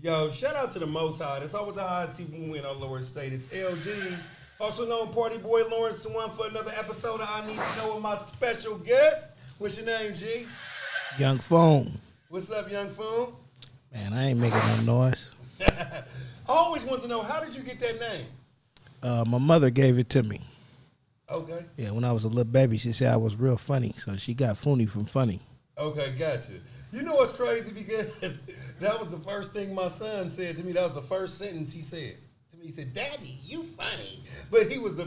Yo, shout out to the Most High. It's always a high to see when we in our lower state. It's L-Deez, also known Party Boy Lawrence Swan for another episode of I Need to Know with my special guest. What's your name, G? Young Foony. What's up, Young Foony? Man, I ain't making no noise. I always want to know, how did you get that name? My mother gave it to me. Okay. Yeah, when I was a little baby, she said I was real funny, so she got Foony from funny. Okay, gotcha. You know what's crazy? Because that was the first thing my son said to me. That was the first sentence he said to me. He said, "Daddy, you funny." But he was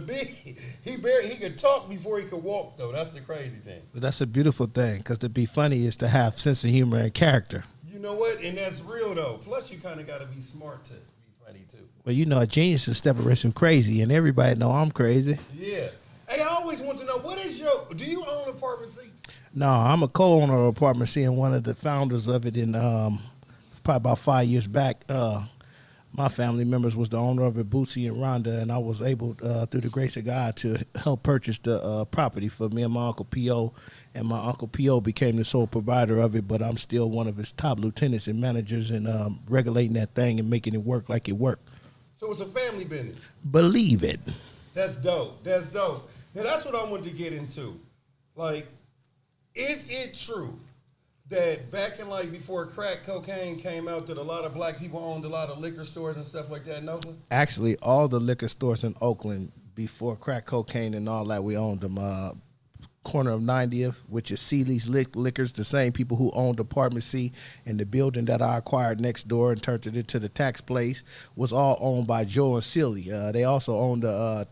he could talk before he could walk, though. That's the crazy thing. But that's a beautiful thing, because to be funny is to have sense of humor and character. You know what? And that's real, though. Plus, you kind of got to be smart to be funny, too. Well, you know, a genius is stepping from crazy, and everybody know I'm crazy. Yeah. Hey, I always want to know, do you own Apartment C? No, I'm a co-owner of Apartment C and one of the founders of it in probably about 5 years back. My family members was the owner of it, Bootsy and Rhonda, and I was able, through the grace of God, to help purchase the property for me and my Uncle P.O., and my Uncle P.O. became the sole provider of it, but I'm still one of his top lieutenants and managers and regulating that thing and making it work like it worked. So it's a family business? Believe it. That's dope. That's dope. Now, that's what I wanted to get into. Like, is it true that back in, like, before crack cocaine came out, that a lot of black people owned a lot of liquor stores and stuff like that in Oakland? Actually, all the liquor stores in Oakland before crack cocaine and all that, we owned them. Corner of 90th, which is Seeley's Liquors, the same people who owned Apartment C, and the building that I acquired next door and turned it into the tax place was all owned by Joe and Seeley. They also owned the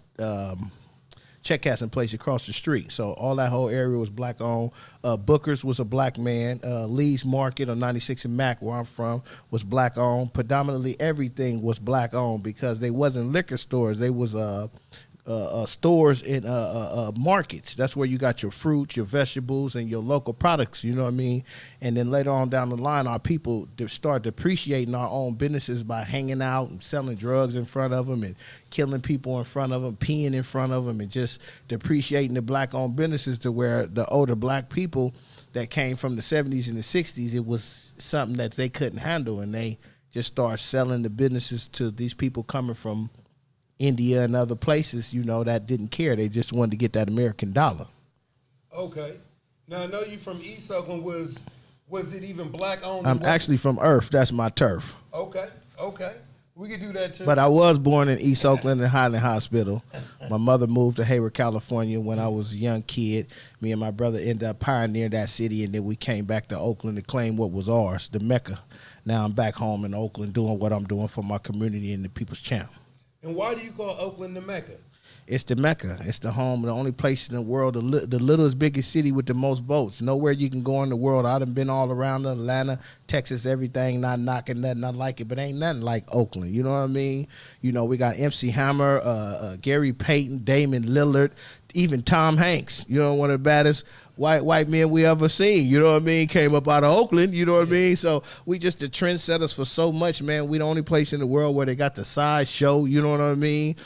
check casting place across the street. So all that whole area was black owned. Booker's was a black man. Lee's Market on 96 and Mac, where I'm from, was black owned. Predominantly everything was black owned because they wasn't liquor stores. They was stores in markets. That's where you got your fruits, your vegetables, and your local products, you know what I mean? And then later on down the line, our people start depreciating our own businesses by hanging out and selling drugs in front of them and killing people in front of them, peeing in front of them, and just depreciating the black-owned businesses to where the older black people that came from the 70s and the 60s, it was something that they couldn't handle, and they just start selling the businesses to these people coming from India and other places, you know, that didn't care. They just wanted to get that American dollar. Okay. Now, I know you from East Oakland. Was it even black owned? I'm actually from Earth. That's my turf. Okay. We could do that, too. But I was born in East Oakland in Highland Hospital. My mother moved to Hayward, California when I was a young kid. Me and my brother ended up pioneering that city, and then we came back to Oakland to claim what was ours, the Mecca. Now I'm back home in Oakland doing what I'm doing for my community and the people's champ. And why do you call Oakland the Mecca? It's the Mecca. It's the home, the only place in the world, the littlest, biggest city with the most boats. Nowhere you can go in the world. I done been all around Atlanta, Texas, everything, not knocking nothing, I like it, but ain't nothing like Oakland. You know what I mean? You know, we got MC Hammer, Gary Payton, Damon Lillard, even Tom Hanks, you know, one of the baddest white men we ever seen, you know what I mean, came up out of Oakland, you know what I mean? So we just the trendsetters for so much, man. We the only place in the world where they got the size show, you know what I mean?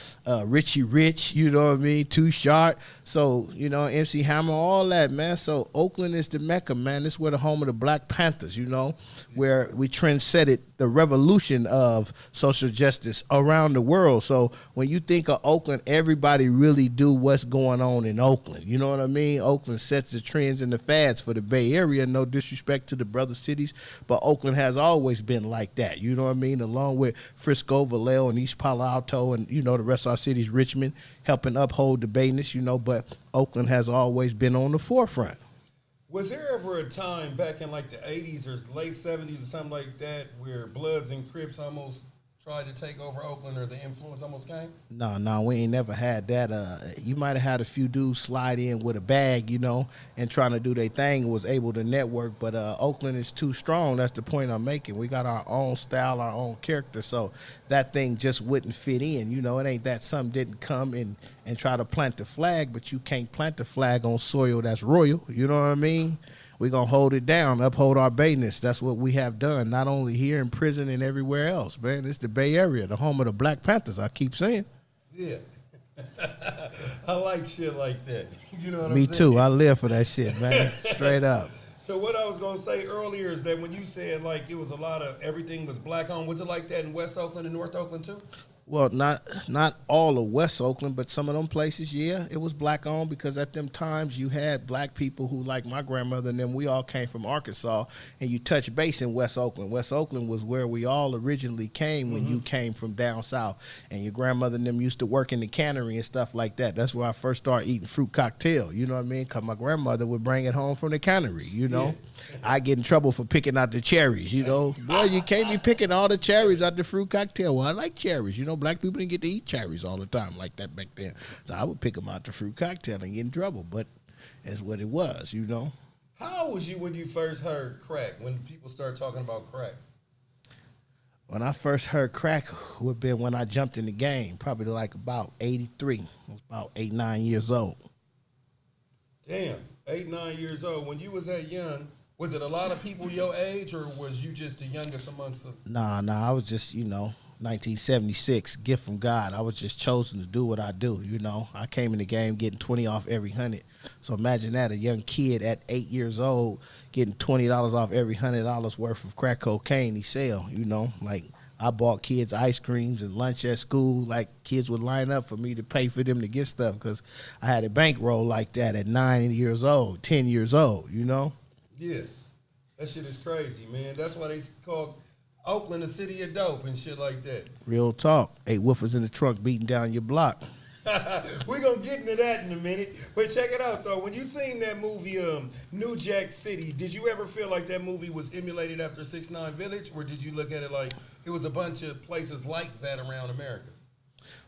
Richie Rich, you know what I mean? Too Short. So, you know, MC Hammer, all that, man. So Oakland is the Mecca, man. This is where the home of the Black Panthers, you know, where we trendsetted the revolution of social justice around the world. So when you think of Oakland, everybody really do what's going on in Oakland. You know what I mean? Oakland sets the trends and the fads for the Bay Area. No disrespect to the brother cities, but Oakland has always been like that. You know what I mean? Along with Frisco, Vallejo, and East Palo Alto, and, you know, the rest of our cities, Richmond, helping uphold the Bayness, you know, but Oakland has always been on the forefront. Was there ever a time back in like the 80s or late 70s or something like that where Bloods and Crips almost tried to take over Oakland, or the influence almost came? No, we ain't never had that. You might have had a few dudes slide in with a bag, you know, and trying to do their thing, was able to network, but Oakland is too strong. That's the point I'm making. We got our own style, our own character, so that thing just wouldn't fit in. You know, it ain't that something didn't come and try to plant the flag, but you can't plant the flag on soil that's royal, you know what I mean? We're going to hold it down, uphold our Bayness. That's what we have done, not only here in prison and everywhere else, man. It's the Bay Area, the home of the Black Panthers, I keep saying. Yeah. I like shit like that. You know what I'm saying? Me too. I live for that shit, man. Straight up. So what I was gonna say earlier is that when you said like it was a lot of everything was black owned, was it like that in West Oakland and North Oakland too? Well, not all of West Oakland, but some of them places, yeah, it was black owned because at them times you had black people who, like my grandmother and them, we all came from Arkansas, and you touch base in West Oakland. West Oakland was where we all originally came when you came from down south, and your grandmother and them used to work in the cannery and stuff like that. That's where I first started eating fruit cocktail, you know what I mean? Because my grandmother would bring it home from the cannery, you know? Yeah. I get in trouble for picking out the cherries, you know? Boy, you can't be picking all the cherries out the fruit cocktail. Well, I like cherries, you know? Black people didn't get to eat cherries all the time like that back then. So I would pick them out the fruit cocktail and get in trouble, but that's what it was, you know? How old was you when you first heard crack, when people started talking about crack? When I first heard crack would have been when I jumped in the game, probably like about 83. I was about 8, 9 years old. Damn, 8, 9 years old. When you was that young, was it a lot of people your age, or was you just the youngest amongst them? Nah, I was just, 1976, gift from God. I was just chosen to do what I do, you know. I came in the game getting 20 off every 100. So imagine that, a young kid at 8 years old getting $20 off every $100 worth of crack cocaine he sell, you know. Like, I bought kids ice creams and lunch at school. Like, kids would line up for me to pay for them to get stuff because I had a bankroll like that at 9 years old, 10 years old, you know. Yeah, that shit is crazy, man. That's why they call Oakland the city of dope and shit like that. Real talk. 8 woofers in the trunk beating down your block. We're going to get into that in a minute. But check it out, though. When you seen that movie, New Jack City, did you ever feel like that movie was emulated after 6ix9ine Village? Or did you look at it like it was a bunch of places like that around America?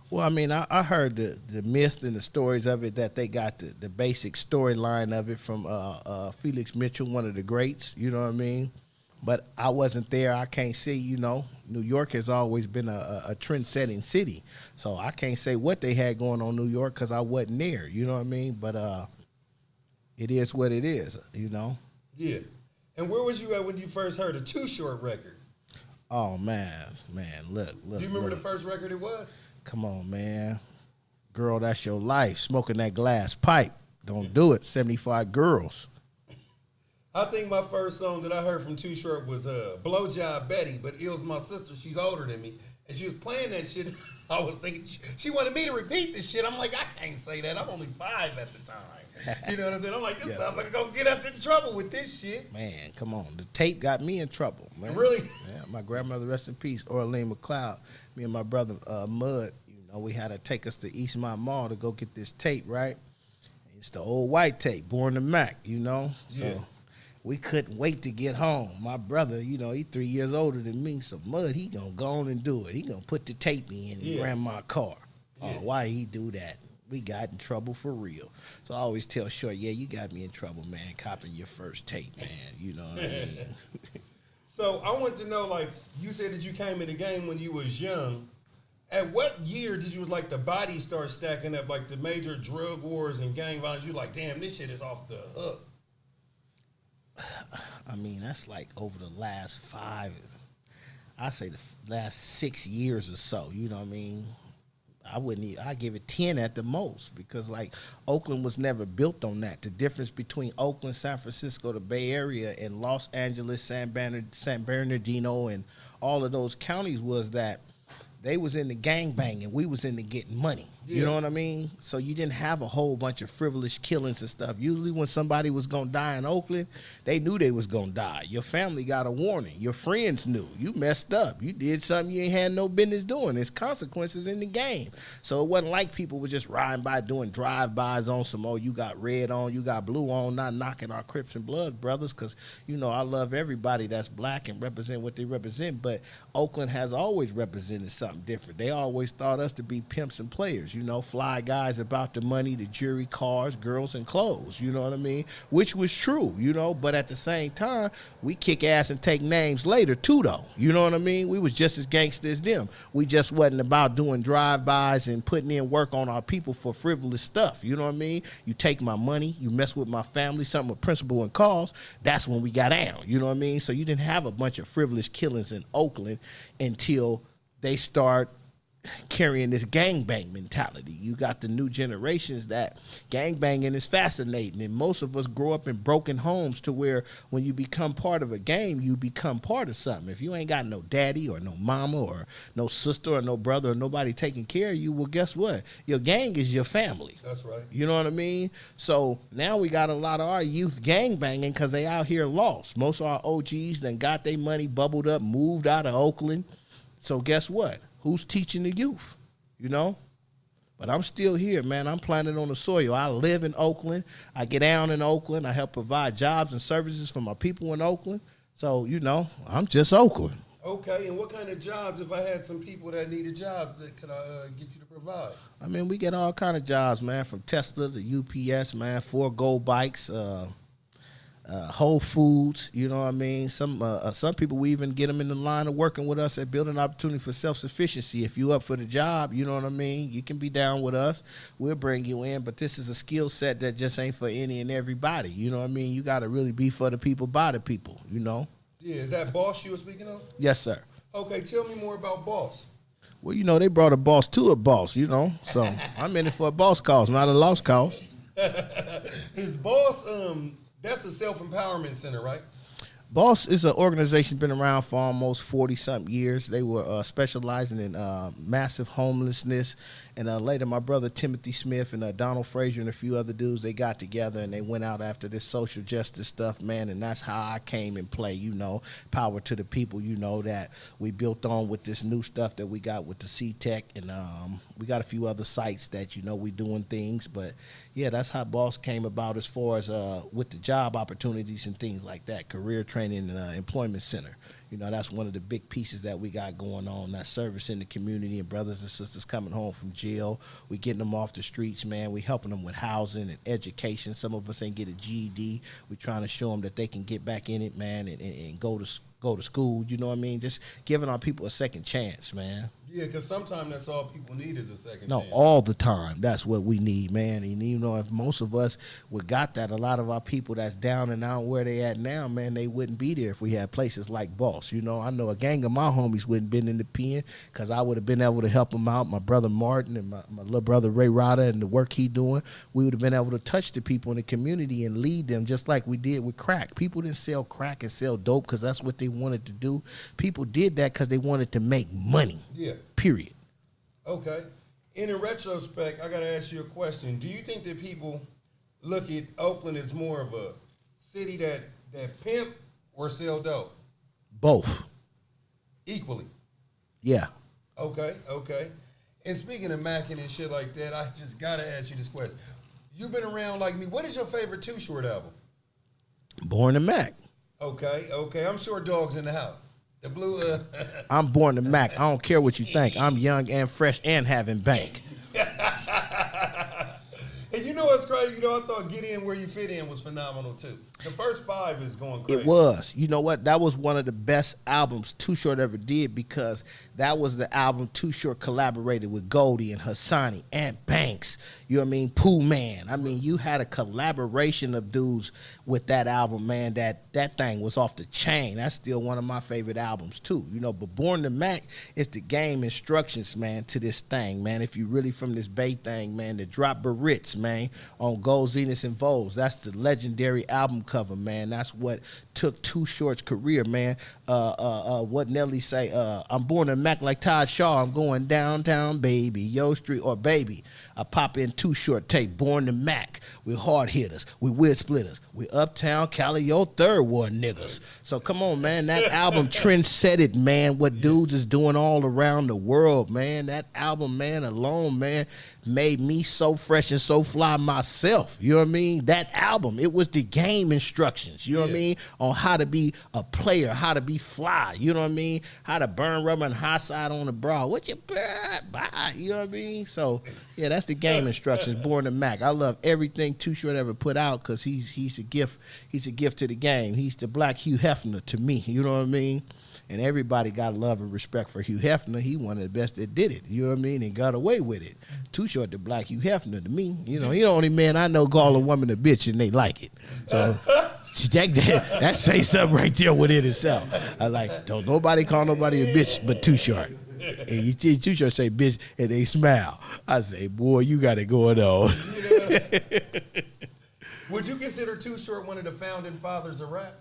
Well, I mean, I heard the myths and the stories of it, that they got the basic storyline of it from Felix Mitchell, one of the greats, you know what I mean? But I wasn't there. I can't see, you know. New York has always been a trend-setting city. So I can't say what they had going on in New York because I wasn't there, you know what I mean? But it is what it is, you know? Yeah. And where was you at when you first heard a Too Short record? Oh, man, look. Do you remember the first record it was? Come on, man. Girl, that's your life. Smoking that glass pipe. Don't do it. 75 Girls. I think my first song that I heard from Too Short was Blowjob Betty, but it was my sister. She's older than me. And she was playing that shit. I was thinking, she wanted me to repeat this shit. I'm like, I can't say that. I'm only 5 at the time. You know what I'm saying? I'm like, this stuff like gonna get us in trouble with this shit. Man, come on. The tape got me in trouble, man. Really? Yeah, my grandmother, rest in peace, Orlean McLeod. Me and my brother, Mud, you know, we had to take us to Eastmont Mall to go get this tape, right? It's the old white tape, Born to Mac, you know? So yeah. We couldn't wait to get home. My brother, you know, he 3 years older than me, so Mud, he gonna go on and do it. He gonna put the tape in grandma's car. Yeah. Oh, why he do that? We got in trouble for real. So I always tell Short, yeah, you got me in trouble, man, copying your first tape, man. You know what I mean? So I want to know, like, you said that you came in the game when you was young. At what year did you, like, the bodies start stacking up, like the major drug wars and gang violence? You like, damn, this shit is off the hook. I mean, that's like over the last 5, I say the last 6 years or so, you know what I mean? I give it 10 at the most because, like, Oakland was never built on that. The difference between Oakland, San Francisco, the Bay Area, and Los Angeles, San Bernardino, and all of those counties was that they was in the gangbanging, we was in the getting money. You know what I mean? So you didn't have a whole bunch of frivolous killings and stuff. Usually when somebody was going to die in Oakland, they knew they was going to die. Your family got a warning. Your friends knew. You messed up. You did something you ain't had no business doing. There's consequences in the game. So it wasn't like people were just riding by doing drive-bys on some, oh, you got red on, you got blue on, not knocking our Crips and Bloods brothers because, you know, I love everybody that's black and represent what they represent, but Oakland has always represented something different. They always thought us to be pimps and players. You know, fly guys about the money, the jewelry, cars, girls, and clothes, you know what I mean? Which was true, you know, but at the same time, we kick ass and take names later too, though. You know what I mean? We was just as gangster as them. We just wasn't about doing drive-bys and putting in work on our people for frivolous stuff, you know what I mean? You take my money, you mess with my family, something with principle and cause, that's when we got down, you know what I mean? So you didn't have a bunch of frivolous killings in Oakland until they start carrying this gangbang mentality. You got the new generations that gangbanging is fascinating, and most of us grow up in broken homes to where when you become part of a game, you become part of something. If you ain't got no daddy or no mama or no sister or no brother or nobody taking care of you, well, guess what? Your gang is your family. That's right. You know what I mean? So now we got a lot of our youth gangbanging because they out here lost. Most of our OGs then got their money bubbled up, moved out of Oakland. So guess what? Who's teaching the youth, you know? But I'm still here, man. I'm planted on the soil. I live in Oakland. I get down in Oakland. I help provide jobs and services for my people in Oakland. So, you know, I'm just Oakland. Okay, and what kind of jobs, if I had some people that needed jobs, that could I get you to provide? I mean, we get all kind of jobs, man, from Tesla to UPS, man, 4 Gold Bikes, Whole Foods, you know what I mean? Some people, we even get them in the line of working with us at Building Opportunity for Self-Sufficiency. If you up for the job, you know what I mean? You can be down with us. We'll bring you in, but this is a skill set that just ain't for any and everybody. You know what I mean? You got to really be for the people, by the people, you know? Yeah, is that Boss you were speaking of? Yes, sir. Okay, tell me more about Boss. Well, you know, they brought a boss to a boss, you know? So I'm in it for a boss cause, not a lost cause. Is Boss, that's a self-empowerment center, right? Boss is an organization been around for almost 40-something years. They were specializing in massive homelessness. And later, my brother Timothy Smith and Donald Frazier and a few other dudes, they got together and they went out after this social justice stuff, man. And that's how I came in play, you know, power to the people, you know, that we built on with this new stuff that we got with the C-Tech. And we got a few other sites that, you know, we doing things. But, yeah, that's how Boss came about as far as with the job opportunities and things like that, career training and employment center. You know, that's one of the big pieces that we got going on, that service in the community and brothers and sisters coming home from jail. We getting them off the streets, man. We helping them with housing and education. Some of us ain't get a GED. We trying to show them that they can get back in it, man, and go to school. You know what I mean? Just giving our people a second chance, man. Yeah, because sometimes that's all people need is a second chance. No, all the time. That's what we need, man. And you know, if most of us would got that, a lot of our people that's down and out where they at now, man, they wouldn't be there if we had places like Boss. You know, I know a gang of my homies wouldn't been in the pen because I would have been able to help them out. My brother Martin and my little brother Ray Ryder and the work he doing, we would have been able to touch the people in the community and lead them just like we did with crack. People didn't sell crack and sell dope because that's what they wanted to do. People did that because they wanted to make money. Yeah. Period. Okay. And in retrospect, I got to ask you a question. Do you think that people look at Oakland as more of a city that pimp or sell dope? Both. Equally? Yeah. Okay. And speaking of macking and shit like that, I just got to ask you this question. You've been around like me. What is your favorite Too Short album? Born to Mac. Okay. I'm sure Dog's in the house. The blue. I'm Born to Mac. I don't care what you think. I'm young and fresh and having bank. And you know what's crazy? You know, I thought Get In Where You Fit In was phenomenal too. The first 5 is going crazy. It was. You know what? That was one of the best albums Too Short ever did because that was the album Too Short collaborated with Goldie and Hassani and Banks. You know what I mean? Pooh Man. I mean, you had a collaboration of dudes with that album, man. That thing was off the chain. That's still one of my favorite albums too. You know, but Born to Mac is the game instructions, man, to this thing, man. If you really from this Bay thing, man, the drop Barrett's, man, on Gold, Zenith, and Vogues. That's the legendary album cover, man. That's what took Too Short's career, man. What Nelly say? I'm born to Mac like Todd Shaw. I'm going downtown, baby. Yo Street or baby. I pop in Too Short tape. Born to Mac. We hard hitters. We weird splitters. We uptown Cali, yo third ward niggas. So come on, man. That album trend set it, man. What dudes is doing all around the world, man. That album, man, alone, man, made me so fresh and so fly myself. You know what I mean? That album, it was the game instructions. You know what I mean? On how to be a player, how to be fly. You know what I mean? How to burn rubber and hot side on the bra. What you buy? You know what I mean? So, yeah, that's the game instructions. Born to Mac. I love everything Too Short ever put out because he's a gift. He's a gift to the game. He's the black Hugh Hefner to me. You know what I mean? And everybody got love and respect for Hugh Hefner. He one of the best that did it. You know what I mean? And got away with it. Too Short the black Hugh Hefner to me. You know, he the only man I know call a woman a bitch and they like it. So that say something right there within itself. I like, don't nobody call nobody a bitch but Too Short. And you just say, bitch, and they smile. I say, boy, you got it going on. Would you consider Too Short one of the founding fathers of rap?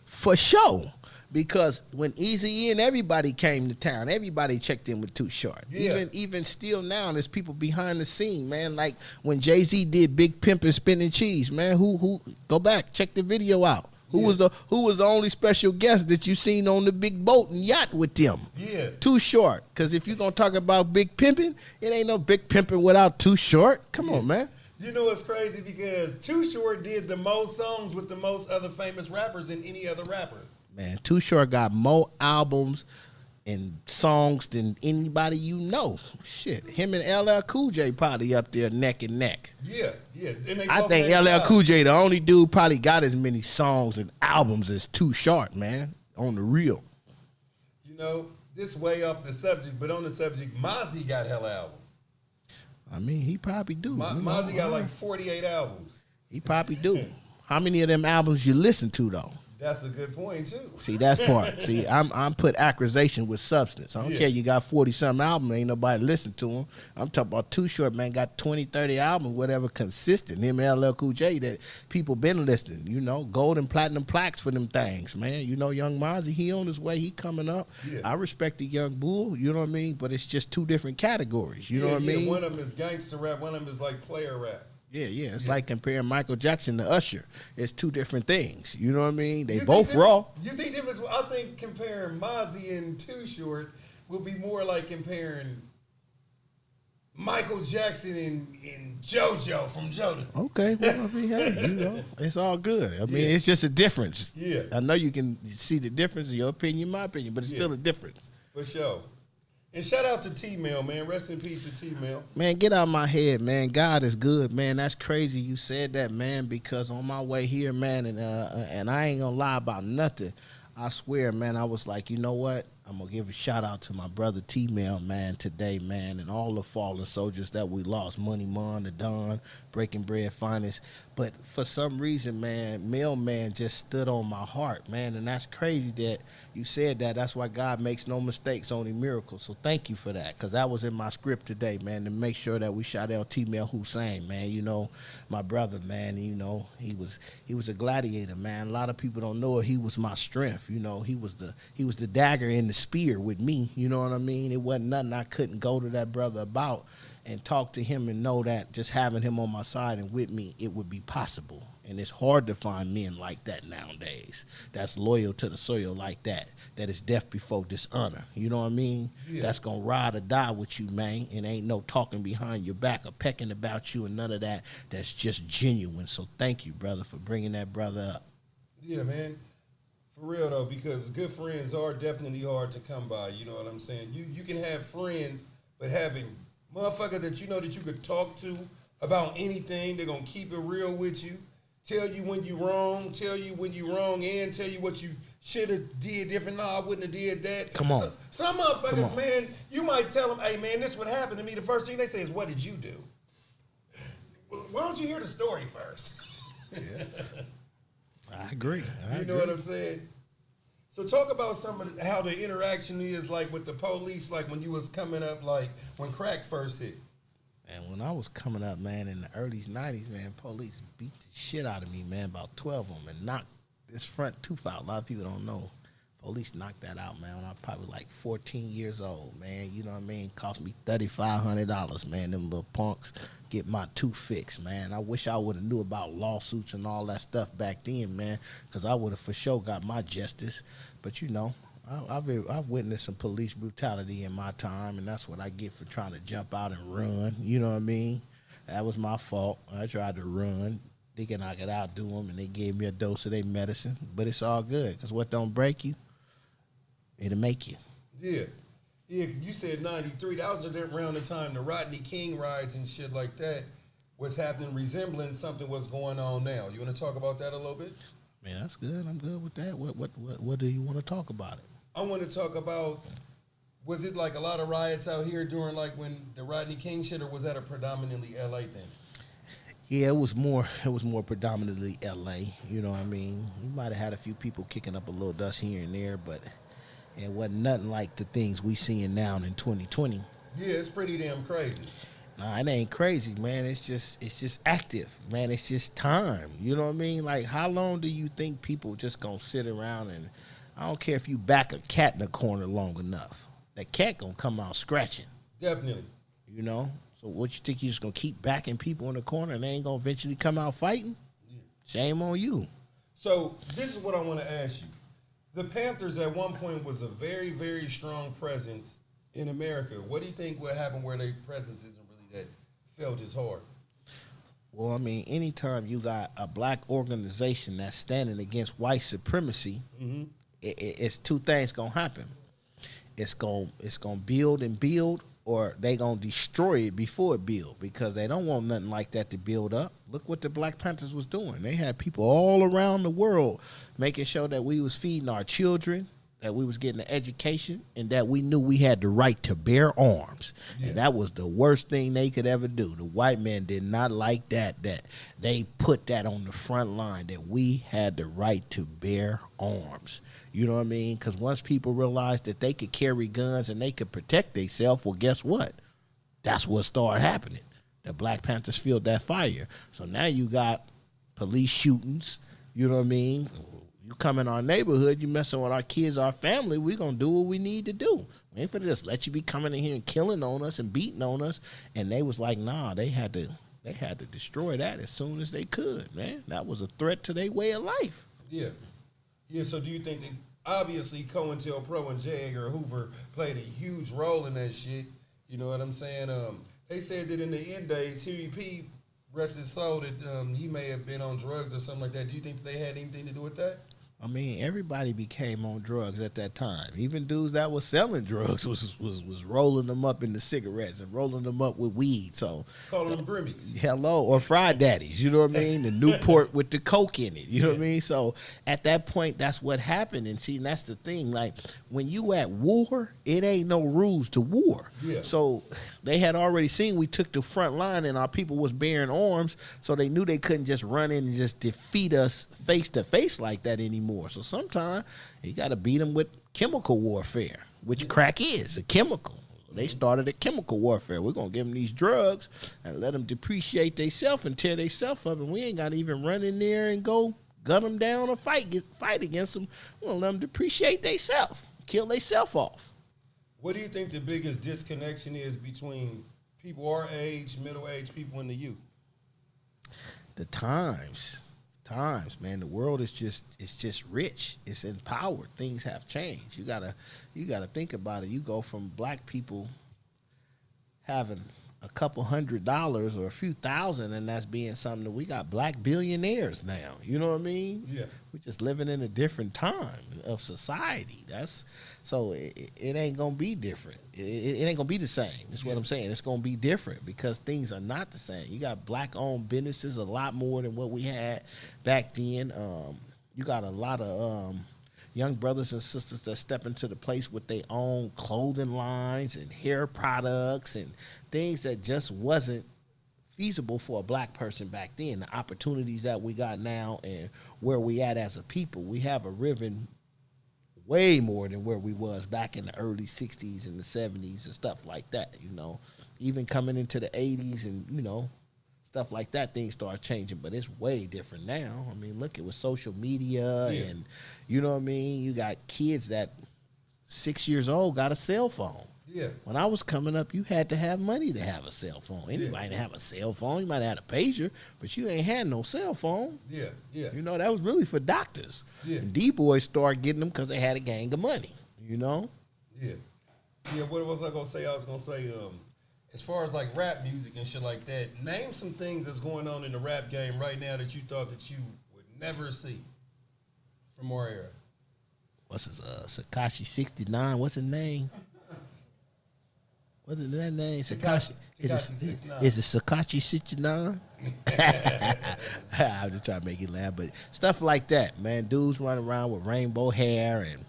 For sure. Because when Eazy and everybody came to town, everybody checked in with Too Short. Yeah. Even still now, there's people behind the scene, man. Like when Jay-Z did Big Pimpin' Spinning Cheese, man. Who go back, check the video out. Who was the only special guest that you seen on the big boat and yacht with them? Yeah. Too Short. Because if you're gonna talk about Big Pimpin', it ain't no Big Pimpin' without Too Short. Come on, man. You know what's crazy? Because Too Short did the most songs with the most other famous rappers than any other rapper. Man, Too Short got more albums and songs than anybody you know. Shit, him and LL Cool J probably up there neck and neck. Yeah. And I think LL Cool J the only dude probably got as many songs and albums as Too Short, man, on the real. You know, this way off the subject, but on the subject, Mozzie got hella albums. I mean, he probably do. Mozzie got like 48 albums. He probably do. How many of them albums you listen to, though? That's a good point, too. See, that's part. See, I'm put accusation with substance. I don't care you got 40-something albums, ain't nobody listen to them. I'm talking about Too Short, man, got 20, 30 albums, whatever, consistent. Him and LL Cool J that people been listening, you know, gold and platinum plaques for them things, man. You know, Young Mozzie, he on his way, he coming up. Yeah. I respect the Young Bull, you know what I mean? But it's just two different categories, you know what I mean? One of them is gangster rap, one of them is like player rap. Yeah. It's like comparing Michael Jackson to Usher. It's two different things. You know what I mean? They both raw. You think difference? I think comparing Mozzie and Too Short will be more like comparing Michael Jackson and JoJo from Jodeci. Okay, well, I mean, hey, you know, it's all good. I mean, it's just a difference. Yeah. I know you can see the difference in your opinion, my opinion, but it's still a difference. For sure. And shout out to T-Mail, man. Rest in peace to T-Mail. Man, get out of my head, man. God is good, man. That's crazy you said that, man, because on my way here, man, and I ain't gonna lie about nothing. I swear, man, I was like, you know what? I'm going to give a shout out to my brother T-Mail, man, today, man, and all the fallen soldiers that we lost. Money Mon, the Don, Breaking Bread Finest. But for some reason, man, Mailman just stood on my heart, man, and that's crazy that you said that. That's why God makes no mistakes, only miracles. So thank you for that, because that was in my script today, man, to make sure that we shout out T-Mail Hussein, man. You know, my brother, man, you know, he was a gladiator, man. A lot of people don't know it. He was my strength. You know, he was the dagger in the spear with me, you know what I mean? It wasn't nothing I couldn't go to that brother about and talk to him and know that just having him on my side and with me, it would be possible. And it's hard to find men like that nowadays. That's loyal to the soil like that. That is death before dishonor. You know what I mean? Yeah. That's gonna ride or die with you, man. And ain't no talking behind your back or pecking about you and none of that. That's just genuine. So thank you, brother, for bringing that brother up. Yeah, man. For real, though, because good friends are definitely hard to come by. You know what I'm saying? You can have friends, but having motherfuckers that you know that you could talk to about anything, they're going to keep it real with you, tell you when you're wrong, and tell you what you should have did different. No, I wouldn't have did that. Come on. Some motherfuckers, man, you might tell them, hey, man, this would happen to me. The first thing they say is, what did you do? Well, why don't you hear the story first? Yeah. I agree. You know what I'm saying? So talk about how the interaction is like with the police, like when you was coming up, like when crack first hit. And when I was coming up, man, in the early 90s, man, police beat the shit out of me, man, about 12 of them, and knocked this front tooth out. A lot of people don't know. Police knocked that out, man, when I was probably like 14 years old, man. You know what I mean? Cost me $3,500, man, them little punks. Get my tooth fixed, man. I wish I would have knew about lawsuits and all that stuff back then, man, because I would have for sure got my justice. But, you know, I've witnessed some police brutality in my time, and that's what I get for trying to jump out and run. You know what I mean? That was my fault. I tried to run. Thinking I could outdo them, and they gave me a dose of their medicine. But it's all good, because what don't break you, it'll make you. Yeah. Yeah, you said 93. That was around the time the Rodney King riots and shit like that was happening, resembling something what's going on now. You want to talk about that a little bit? Man, that's good. I'm good with that. What do you want to talk about it? I want to talk about, was it like a lot of riots out here during like when the Rodney King shit, or was that a predominantly LA thing? Yeah, it was more predominantly LA. You know what I mean? We might have had a few people kicking up a little dust here and there, but It wasn't nothing like the things we seeing now in 2020. Yeah, it's pretty damn crazy. Nah, it ain't crazy, man. It's just active, man. It's just time. You know what I mean? Like, how long do you think people just gonna sit around and I don't care if you back a cat in the corner long enough, that cat gonna come out scratching. Definitely. You know? So what you think you just gonna keep backing people in the corner and they ain't gonna eventually come out fighting? Yeah. Shame on you. So this is what I want to ask you. The Panthers at one point was a very, very strong presence in America. What do you think would happen where their presence isn't really that felt as hard? Well, I mean, anytime you got a black organization that's standing against white supremacy, it's two things gonna happen. It's gonna build and build, or they gonna destroy it before it build, because they don't want nothing like that to build up. Look what the Black Panthers was doing. They had people all around the world making sure that we was feeding our children, that we was getting an education, and that we knew we had the right to bear arms. Yeah. And that was the worst thing they could ever do. The white men did not like that they put that on the front line, that we had the right to bear arms. You know what I mean? Because once people realized that they could carry guns and they could protect themselves, well, guess what? That's what started happening. The Black Panthers fueled that fire. So now you got police shootings, you know what I mean? You come in our neighborhood, you messing with our kids, our family, we gonna do what we need to do. We ain't for this. Let you be coming in here and killing on us and beating on us. And they was like, nah, they had to destroy that as soon as they could, man. That was a threat to their way of life. Yeah. Yeah, so do you think that obviously COINTELPRO and J. Edgar Hoover played a huge role in that shit? You know what I'm saying? They said that in the end days, Huey P, rest his soul, that he may have been on drugs or something like that. Do you think that they had anything to do with that? I mean, everybody became on drugs at that time. Even dudes that was selling drugs was rolling them up into cigarettes and rolling them up with weed. So calling them Grimmies. Hello, or Fried Daddies. You know what I mean? The Newport with the coke in it. You know what I mean? So at that point, that's what happened. And see, that's the thing. Like, when you at war, it ain't no rules to war. Yeah. So they had already seen we took the front line and our people was bearing arms, so they knew they couldn't just run in and just defeat us face to face like that anymore. So sometimes you got to beat them with chemical warfare, which crack is a chemical. They started a chemical warfare. We're going to give them these drugs and let them depreciate themselves and tear themselves up, and we ain't got to even run in there and go gun them down or fight against them. We're going to let them depreciate themselves, kill themselves off. What do you think the biggest disconnection is between people our age, middle-aged people, and the youth? The times, man. The world is just rich. It's empowered. Things have changed. You gotta think about it. You go from black people having a couple $100 or a few thousand, and that's being something that we got black billionaires now. You know what I mean? Yeah. We're just living in a different time of society. So it ain't gonna be different. It ain't gonna be the same. That's what I'm saying. It's gonna be different because things are not the same. You got black-owned businesses a lot more than what we had back then. You got a lot of young brothers and sisters that step into the place with their own clothing lines and hair products and things that just wasn't feasible for a black person back then. The opportunities that we got now and where we at as a people, we have arriven way more than where we was back in the early 60s and the 70s and stuff like that, you know. Even coming into the 80s and, you know, stuff like that, things start changing, but it's way different now. I mean, look, it was social media and, you know what I mean? You got kids that 6 years old got a cell phone. Yeah. When I was coming up, you had to have money to have a cell phone. Anybody didn't have a cell phone. You might have had a pager, but you ain't had no cell phone. Yeah, yeah. You know, that was really for doctors. Yeah. And D-boys started getting them because they had a gang of money, you know? Yeah. Yeah, what was I going to say? I was going to say, as far as like rap music and shit like that, name some things that's going on in the rap game right now that you thought that you would never see from our era. What's his, Sakashi 69, what's his name? What is that name? Sakashi. Is it Sakashi 69? I'm just trying to make it laugh, but stuff like that, man. Dudes running around with rainbow hair and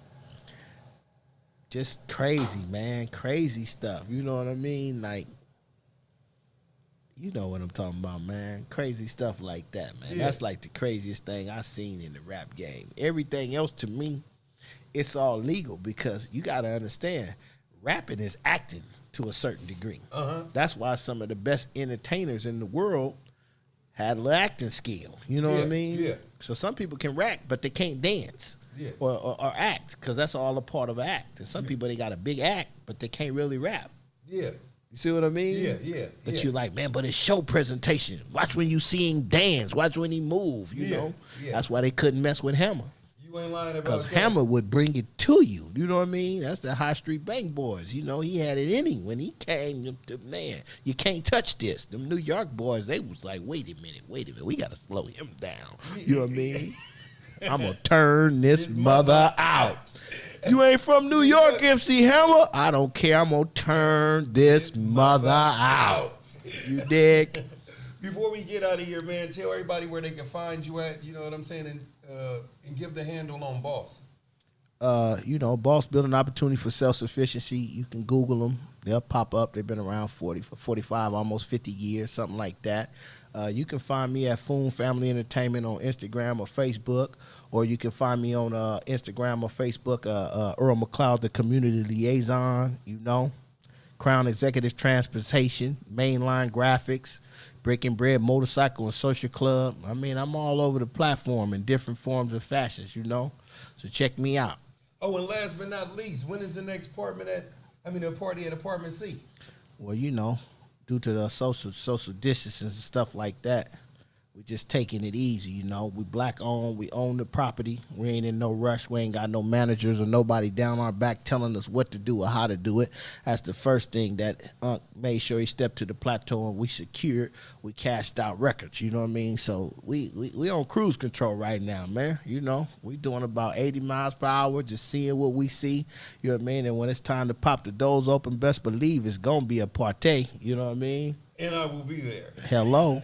just crazy, man. Crazy stuff. You know what I mean? Like, you know what I'm talking about, man. Crazy stuff like that, man. Yeah. That's like the craziest thing I've seen in the rap game. Everything else to me it's all legal because you got to understand, rapping is acting to a certain degree. That's why some of the best entertainers in the world had an acting skill. You know what I mean? Yeah. So some people can rap, but they can't dance or act because that's all a part of an act. And some people, they got a big act, but they can't really rap. Yeah. You see what I mean? Yeah. But you're like, man, but it's show presentation. Watch when you see him dance. Watch when he move, you know? Yeah. That's why they couldn't mess with Hammer. You ain't lying about Because that. Hammer would bring it to you. You know what I mean? That's the High Street Bang Boys. You know, he had it in him when he came. Man, you can't touch this. Them New York boys, they was like, wait a minute. We got to slow him down. You know what I mean? I'm going to turn this mother out. You ain't from New York, MC Hammer? I don't care. I'm going to turn this mother out. You dig? Before we get out of here, man, tell everybody where they can find you at, you know what I'm saying, and give the handle on Boss. You know, Boss Building Opportunity for Self-Sufficiency. You can Google them. They'll pop up. They've been around 45, almost 50 years, something like that. You can find me at Foon Family Entertainment on Instagram or Facebook, or you can find me on Instagram or Facebook, Earl McLeod, the Community Liaison, you know. Crown Executive Transportation, Mainline Graphics, Breaking Bread Motorcycle and Social Club. I mean, I'm all over the platform in different forms and fashions, you know. So check me out. Oh, and last but not least, when is the next party at Apartment C? Well, you know, due to the social distancing and stuff like that, we just taking it easy, you know. We black owned, we own the property. We ain't in no rush. We ain't got no managers or nobody down our back telling us what to do or how to do it. That's the first thing that made sure he stepped to the plateau and we secured. We cashed out records, you know what I mean? So we on cruise control right now, man. You know, we doing about 80 miles per hour, just seeing what we see, you know what I mean? And when it's time to pop the doors open, best believe it's going to be a party, you know what I mean? And I will be there. Hello.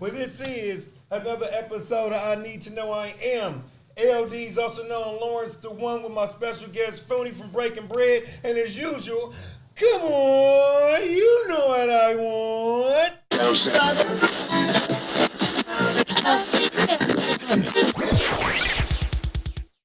Well, this is another episode of I Need to Know I Am. L-Deez, also known Lawrence the One, with my special guest, Foony from Breaking Bread. And as usual, come on, you know what I want.